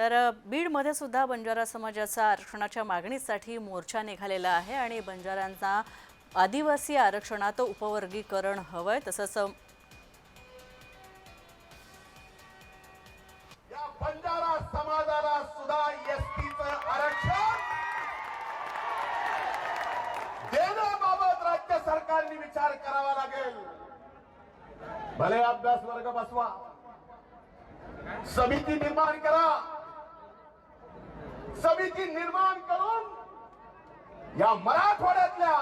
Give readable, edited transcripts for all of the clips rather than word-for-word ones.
तर बीडमध्ये सुद्धा बंजारा समाजाचा आरक्षणाच्या मागणीसाठी मोर्चा निघालेला आहे आणि बंजारांना आदिवासी आरक्षणात उपवर्गीकरण हवंय। तसंच या बंजारा समाजाला सुद्धा एसटीचं आरक्षण देण्याबाबत राज्य सरकारने विचार करावा लागेल। भले अभ्यास वर्ग बसवा, समिती निर्माण करा, समिती निर्माण करून या मराठवाड्यातल्या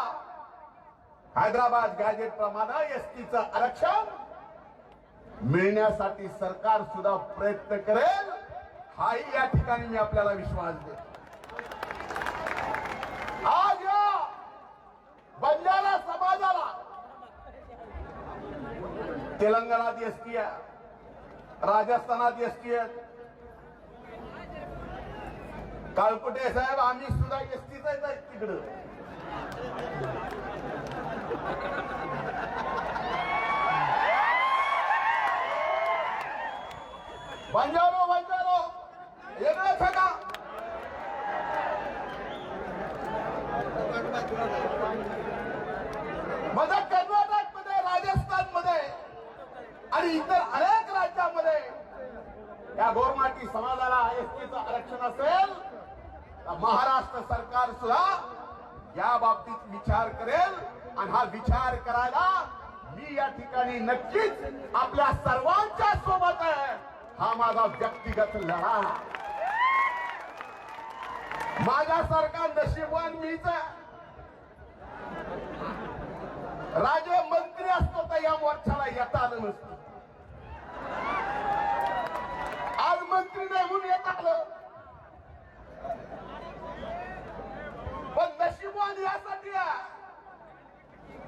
हैदराबाद गॅजेट प्रमाणे एसटीचं आरक्षण मिळण्यासाठी सरकार सुद्धा प्रयत्न करेल, हाही या ठिकाणी मी आपल्याला विश्वास देतो। आज या बंजारा समाजाला तेलंगणात एसटी आहे, राजस्थानात एसटी आहे। काळकुटे साहेब आम्ही सुद्धा एसटीच आहे तिकडं। बंजारो वेगळंच आहे का? मग कर्नाटक मध्ये, राजस्थान मध्ये आणि इतर अनेक राज्यांमध्ये या गोरमाटी समाजाला एसटीचं आरक्षण असेल तर महाराष्ट्र सरकार सुद्धा या बाबतीत विचार करेल आणि हा विचार करायला मी या ठिकाणी नक्कीच आपल्या सर्वांच्या सोबत आहे। हा माझा व्यक्तिगत लढा आहे। माझ्यासारखा नशीबवान मीच आहे। राज्यमंत्री असतो तर या मोर्चाला येता आलं नसतं। आज मंत्री नाही म्हणून येत आलं, पण नशीबवान यासाठी आहे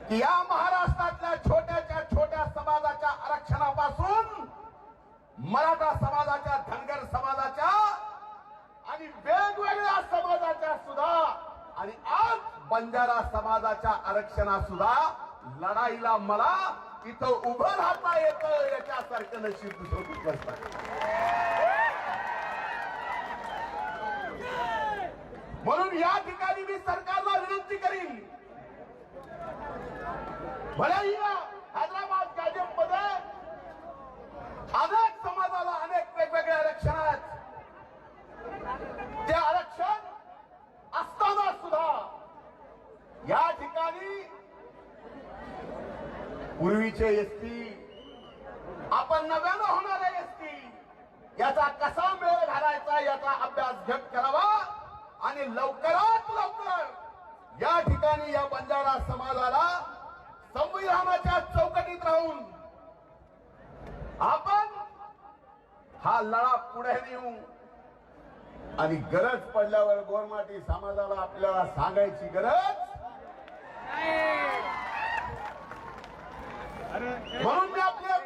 की या महाराष्ट्रातल्या छोट्याच्या छोट्या समाजाच्या आरक्षणापासून मराठा समाजाच्या, धनगर समाजाच्या आणि वेगवेगळ्या समाजाच्या सुद्धा आणि आज बंजारा समाजाच्या आरक्षणा सुद्धा लढाईला मला इथं उभं राहता येतं, याच्यासारखं नशीब दुसरं कुठलंच नाही। म्हणून या ठिकाणी मी सरकारला विनंती करीन, भलेही हैदराबाद गॅजेट मध्ये अनेक समाजाला अनेक वेगवेगळे आरक्षण आहेत, ते आरक्षण असताना सुद्धा या ठिकाणी पूर्वीचे एसटी, आपण नव्यानं होणारे एसटी, याचा कसा मेळ घालायचा याचा अभ्यास घट करावा आणि लवकरात लवकर या ठिकाणी या बंजारा समाजाला संविधानाच्या चौकटीत राहून आपण हा लढा पुढे नेऊ आणि गरज पडल्यावर गोरमाटी समाजाला आपल्याला सांगायची गरज म्हणून मी आपले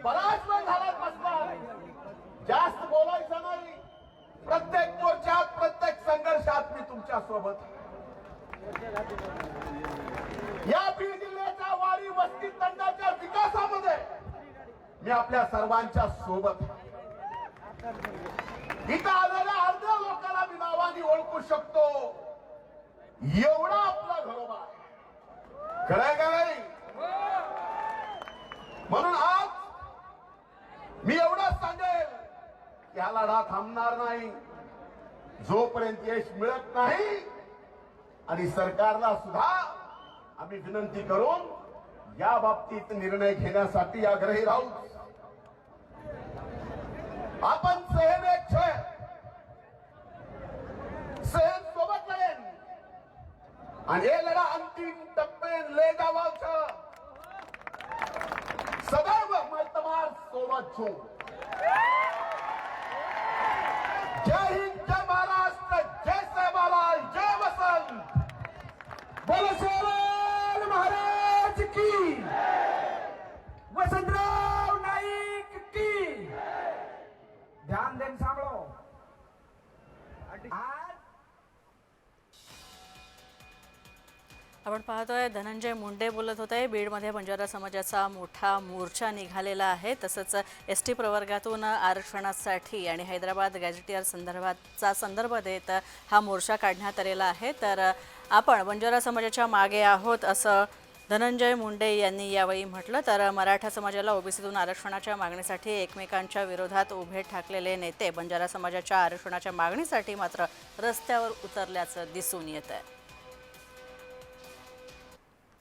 बराच वेळ झाला बसला, जास्त बोलायचं नाही। प्रत्येक मोर्चात, प्रत्येक संघर्षात मी तुमच्या सोबत। या बीड जिल्ह्याच्या वाडी वस्ती तंडाच्या विकासामध्ये मी आपल्या सर्वांच्या सोबत। इथं आलेल्या अर्ध्या लोकांना मी नावाने ओळखू शकतो, एवढा आपला घरोबा आहे, कळाय का नाही? म्हणून आज मी एवढंच सांगेल की हा लढा थांबणार नाही जोपर्यंत यश मिळत नाही। आणि सरकारला सुद्धा आम्ही विनंती करून या बाबतीत निर्णय घेण्यासाठी आग्रही राहू। आपण सहन सोबत लढेन आणि हे लढा अंतिम टप्पे ले जावाचं सदैव मैं तुम्हार सोबत छू। जय हिंद, जय महाराष्ट्र, जय सेवालाल, जय वसंत, बोलो शिवराय महाराज की, वसंतराव नाईक की। ध्यान देन सांभळो। आज आपण पाहतोय धनंजय मुंडे बोलत होते। बीडमध्ये बंजारा समाजाचा मोठा मोर्चा निघालेला आहे। तसंच एसटी प्रवर्गातून आरक्षणासाठी आणि हैदराबाद गॅझेटियर संदर्भाचा संदर्भ देत हा मोर्चा काढण्यात आलेला आहे। तर आपण बंजारा समाजाच्या मागे आहोत असं धनंजय मुंडे यांनी यावेळी म्हटलं। तर मराठा समाजाला ओबीसीतून आरक्षणाच्या मागणीसाठी एकमेकांच्या विरोधात उभे ठाकलेले नेते बंजारा समाजाच्या आरक्षणाच्या मागणीसाठी मात्र रस्त्यावर उतरल्याचं दिसून येत आहे।